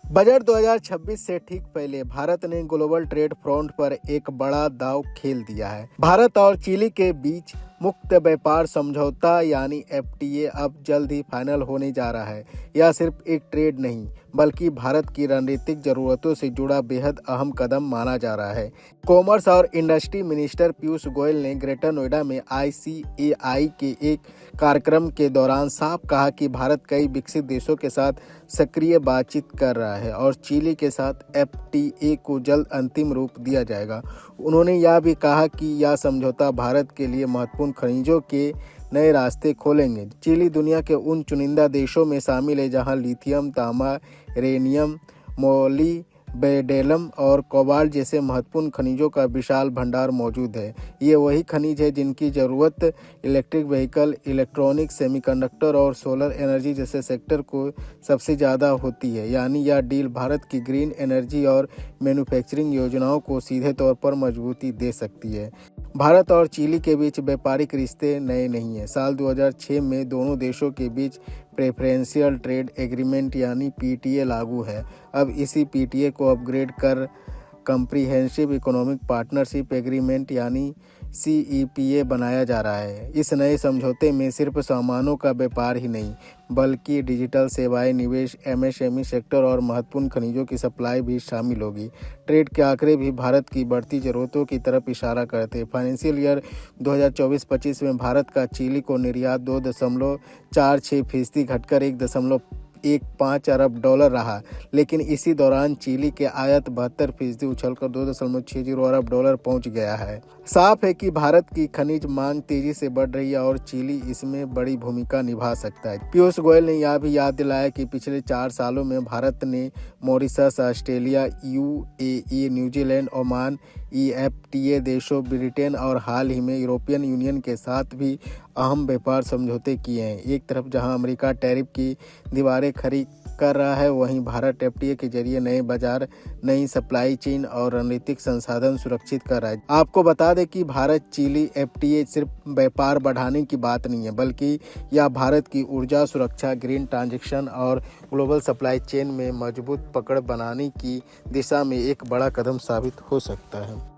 Budget 2026 से ठीक पहले भारत ने ग्लोबल ट्रेड फ्रंट पर एक बड़ा दांव खेल दिया है। भारत और चिली के बीच मुक्त व्यापार समझौता यानी एफटीए अब जल्द ही फाइनल होने जा रहा है। यह सिर्फ एक ट्रेड नहीं बल्कि भारत की रणनीतिक जरूरतों से जुड़ा बेहद अहम कदम माना जा रहा है। कॉमर्स और इंडस्ट्री मिनिस्टर पीयूष गोयल ने ग्रेटर नोएडा में ICAI के एक कार्यक्रम के दौरान साफ कहा कि भारत कई विकसित देशों के साथ सक्रिय बातचीत कर रहा है और चिली के साथ एफटीए को जल्द अंतिम रूप दिया जाएगा। उन्होंने यह भी कहा कि यह समझौता भारत के लिए महत्वपूर्ण खनिजों के नए रास्ते खोलेंगे। चिली दुनिया के उन चुनिंदा देशों में शामिल है जहां लिथियम, तांबा, यूरेनियम, मोलिब्डेनम और कोबाल्ट जैसे महत्वपूर्ण खनिजों का विशाल भंडार मौजूद है। ये वही खनिज है जिनकी ज़रूरत इलेक्ट्रिक व्हीकल, इलेक्ट्रॉनिक्स, सेमीकंडक्टर और सोलर एनर्जी जैसे सेक्टर को सबसे ज़्यादा होती है। यानी यह डील भारत की ग्रीन एनर्जी और मैन्युफैक्चरिंग योजनाओं को सीधे तौर पर मजबूती दे सकती है। भारत और चिली के बीच व्यापारिक रिश्ते नए नहीं हैं। साल 2006 में दोनों देशों के बीच प्रेफरेंशियल ट्रेड एग्रीमेंट यानी PTA लागू है। अब इसी PTA को अपग्रेड कर कम्प्रिहेंसिव इकोनॉमिक पार्टनरशिप एग्रीमेंट यानी CEPA बनाया जा रहा है। इस नए समझौते में सिर्फ सामानों का व्यापार ही नहीं बल्कि डिजिटल सेवाएं, निवेश, MSME सेक्टर और महत्वपूर्ण खनिजों की सप्लाई भी शामिल होगी। ट्रेड के आंकड़े भी भारत की बढ़ती जरूरतों की तरफ इशारा करते हैं। फाइनेंशियल ईयर 2024-25 में भारत का चिली को निर्यात 2.46% घटकर 1.15 अरब डॉलर रहा, लेकिन इसी दौरान चिली के आयात 72% उछलकर 2.60 अरब डॉलर पहुंच गया है। साफ है कि भारत की खनिज मांग तेजी से बढ़ रही है और चिली इसमें बड़ी भूमिका निभा सकता है। पीयूष गोयल ने यह भी याद दिलाया कि पिछले 4 सालों में भारत ने Mauritius, Australia, UAE, New Zealand, Oman, EFTA देशों, ब्रिटेन और हाल ही में यूरोपियन यूनियन के साथ भी अहम व्यापार समझौते किए हैं। एक तरफ जहां अमेरिका टैरिफ की दीवारें खड़ी कर रहा है, वहीं भारत FTA के जरिए नए बाजार, नई सप्लाई चेन और रणनीतिक संसाधन सुरक्षित कर रहा है। आपको बता दें कि भारत चिली FTA सिर्फ व्यापार बढ़ाने की बात नहीं है बल्कि यह भारत की ऊर्जा सुरक्षा, ग्रीन ट्रांजिशन और ग्लोबल सप्लाई चेन में मजबूत पकड़ बनाने की दिशा में एक बड़ा कदम साबित हो सकता है।